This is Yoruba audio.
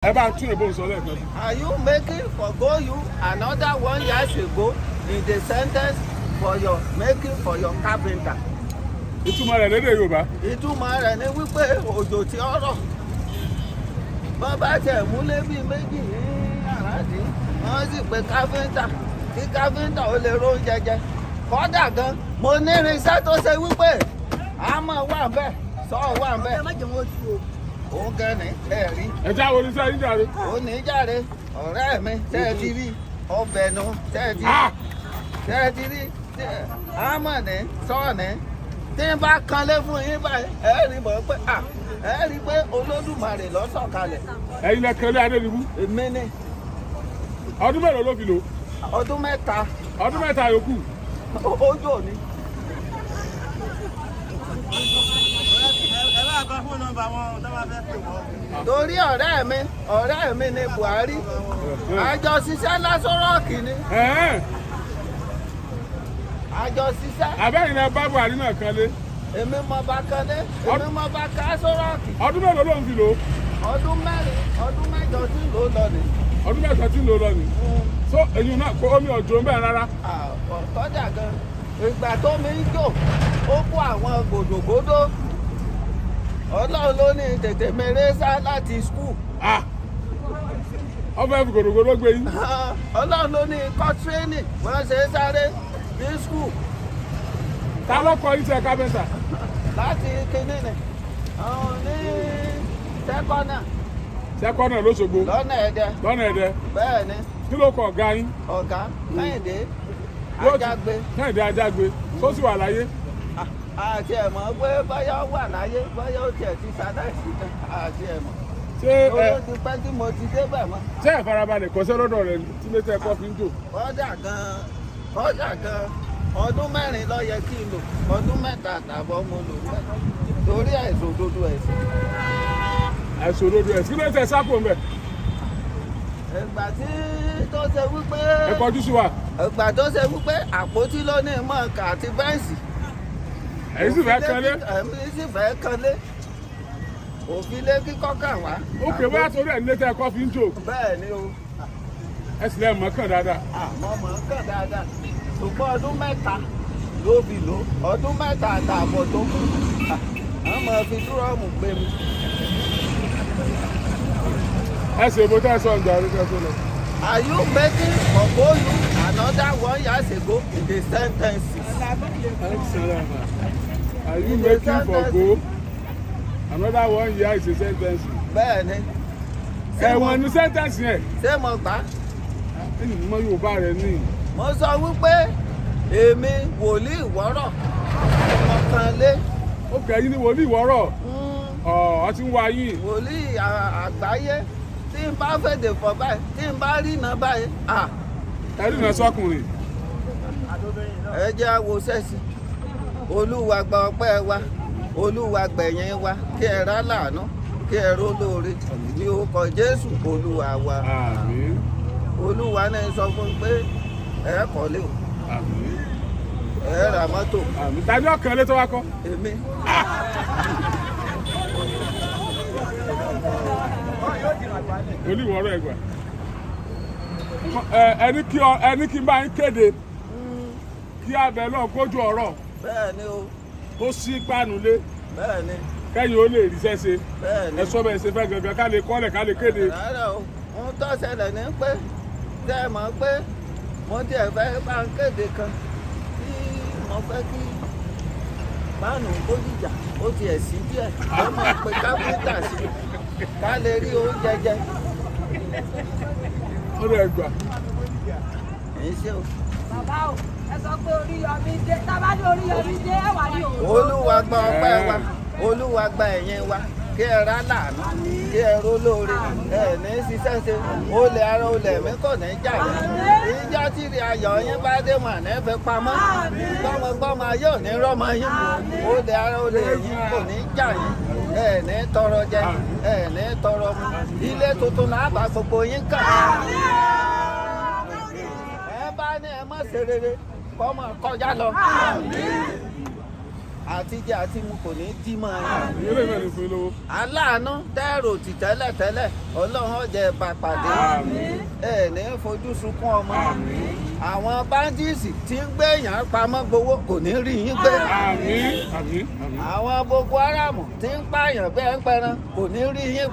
Are you making for go you another 1 year ago in the sentence for your making for your carpenter? Ìtumọ̀ rẹ̀ lédè Yorùbá. Ìtumọ̀ rẹ̀ ni wípé òjò tí ó rọ̀. Bọ́n bá tẹ̀ múlé bíi méjì ní àràdí, wọ́n sì pé káfíńtà kí káfíńtà ó lè ró oúnjẹ jẹ. Kọ́dà gan, mo ní irinṣẹ́ tó ṣe wípé àmọ́ wà ń bẹ̀, sọ́ọ̀ wà ń bẹ̀. Òun kẹ́ni ẹ̀rí. Ẹ̀já wo ni sẹ́yìn jàre? Ó ní jàre, ọ̀rẹ́ mi, tẹ́ ẹ ti rí ọbẹ̀ nu, tẹ́ ẹ ti rí, àmọ́ ní sọ́ọ̀nì. Tí n bá kanlé fún yín báyìí, ẹ rí bọ̀ pé ẹ rí pé Olódùmarè ló sọ̀kalẹ̀. Ẹ̀yin lẹ kanlé Adédìbú. Èmi ni. Ọdún mélòó ló fi lò? Ọdún mẹ́ta. Ọdún mẹ́ta yòókù. Ojú òní. Torí ọ̀rẹ́ mi ni Buhari. Àjọ ṣiṣẹ́ lásọ̀rọ̀kì ni. Àjọ ṣiṣẹ́. Àbẹ́yìn náà bá Buhari náà kanlé. Èmi mọ bá kanlé, èmi mọ bá ká sọ̀rọ̀kì. Ọdún mélòó ló ń fi lò? Ọdún mẹ́jọ tí ló lọ ni. Ọdún mẹ́jọ tí ló lọ ni. So èyí náà kó omi ọ̀jọ̀ ń bẹ̀ rárá. Tọ́jà gan. Ìgbà tó mi ń jò, ó kó àwọn gòdògòdò. Ọlọ́run ló ní tètè mèrè sá láti skul. Ọbẹ̀ fi gòdògòdò gbé yín. Ọlọ́run ló ní kọ́ tírénì wọ́n ṣe é sáré ní skul. Ta ló kọ iṣẹ́ kápẹ́ntà? Láti kinní ni, ní sẹ́kọ́nà. Sẹ́kọ́nà lóṣogbo. Lọ́nà Ẹdẹ. Lọ́nà Ẹdẹ. Bẹ́ẹ̀ ni. Kí ló kọ ọ̀gá yín? Ọ̀gá Kẹ́hìndé Ajágbe. Kẹ́hìndé Ajágbe. Tó sì wà láyé. Àti ẹ̀mọ́ pé báyọ̀ wà láyé, báyọ̀ tiẹ̀ ti ṣaláìsí tán, àti ẹ̀mọ́. Ṣé owó ti pẹ́ tí mo ti débẹ̀ mọ́. Ṣé ẹ farabalẹ̀ kọ́ṣẹ́ lọ́dọ̀ rẹ̀ tí lè tẹ́ ẹ̀kọ́ fi ń jò? Kọ́dà gan ọdún 4 ló yẹ kí n lò, ọdún 3 àtàbọ̀ mo lò bẹ́ẹ̀ torí àìsàn òdodo ẹ̀sìn. Àìsàn òdodo ẹ̀sìn kí ló tẹ sápò ń bẹ̀? Ìgbà tí tó ṣe wípé. Ẹ kọjú sí wa. Ìgbà tó ṣe wípé àpótí ló ní mọ̀ọ́kà àti bẹ́ǹsì. Ẹ̀yin sì fẹ́ kanlé. Ẹ̀yin sì fẹ́ kanlé. Òfin lé kíkọ́ kàn wá. Ó kè wá torí ẹ̀ ní tẹ́ ẹ̀kọ́ fi ń jò. Bẹ́ẹ̀ ni o. Ẹ sì lẹ́ mọ̀ kàn dáadáa. Àmọ́ mọ̀ kàn dáadáa. Ṣùgbọ́n ọdún 3 ló fi lò. Ọdún 3 àtààbọ̀ tó kù. Àmọ́ fi dúrọ́ọ̀mù gbé mi. Ẹ ṣe èbó tẹ́ ẹ sọ ǹjà orí kẹ́kọ̀ọ́ lọ. Are you making for go you another 1 year ago in the sentences? Are you making for go another 1 year is a sentence? Bẹ́ẹ̀ni. Ẹ̀wọ̀n ní sentence yẹn. Ṣé mo gbà? Ẹni mọ Yorùbá rẹ ní. Mo sọ wípé èmi wòlíì wọ́rọ̀ ọmọ kan lé. Ó kẹ́yìn ní wòlíì wọ́rọ̀. Ọ ti ń wá yín. Wòlíì àgbáyé tí n bá fèdè fọ̀ báyìí tí n bá rí iná báyìí. Ẹ rí iná sọ́kùnrin. Ẹ jẹ́ àwo sẹ́sì. Olúwa gba ọpẹ́ wa, Olúwa gbẹ̀yìn wa, kí ẹ rá láàánú, kí ẹ ró lóore. Ní orúkọ Jésù Olúwa wa. Àmín. Olúwa náà sọ fún pé ẹ kọ́lé o. Àmín. Ẹ ra mọ́tò. Àmín. Ta ni ọkàn lé tó wá kọ́? Èmi. Olúwọ̀rọ̀ ẹ̀gbà. Ẹni kí n bá ń kéde kí abẹ náà kójú ọ̀rọ̀. Bẹ́ẹ̀ni o. Ó sí páànù lé. Bẹ́ẹ̀ni. Kẹ́yìn ó lè ríṣẹ́ ṣe. Bẹ́ẹ̀ni. Ẹ sọ bẹ́ẹ̀ ṣe fẹ́ gangan ká lè kọ́lẹ̀ ká lè kéde. Rárá o, ohun tó ṣẹlẹ̀ ní pé tẹ́ ẹ mọ̀ pé mo tiẹ̀ fẹ́ bá ń kéde kan tí mo fẹ́ kí páànù Bódìjà ó tiẹ̀ sí díẹ̀ ó mọ̀ pé kápẹ́ńtà sí ká lè rí oúnjẹ jẹ. Ó rẹ̀ gbà. Èyí ṣe o. Bàbá o, ẹ sọ pé Oríyọmí dé, tábà ní Oríyọmí dé, ẹ wà ní òun. Olúwa gba ọpẹ́ wa, Olúwa gba ẹ̀yìn wa, kí ẹ rá láàánú, kí ẹ ró lóore, ẹ ní ṣiṣẹ́ ṣe, olè ara olè mi kò ní jà yín. Ìjọ tí rí ayọ̀ yín bá dé mà ní fẹ́ pamọ́. Gbọ́mọgbọ́mọ ayé ò ní rọ́mọ yín. Olè ara olè yín kò ní jà yín. Ẹ ní tọrọ jẹ, ẹ ní tọrọ mu. Ilé tuntun là bá gbogbo yín kàn. Ẹ bá ní ẹ má ṣe rere, kọ́ mọ̀ kọjá lọ. àtijẹ àti mu kò ní dí mọ́ ẹ. ìyẹlẹ náà ní fún yín lówó. aláàánú tẹ́rò tì tẹ́lẹ̀tẹ́lẹ̀ ọlọ́run ọ̀jẹ̀ bá pàdé ẹ ní fojú sunkún ọmọ àwọn báńdíìsì tí ń gbé èèyàn pamọ́ gbowó kò ní rí yín gbé. àmín àmín àmín. àwọn Boko Haram tí ń pààyàn bẹ́ẹ̀ ń pẹran kò ní rí yín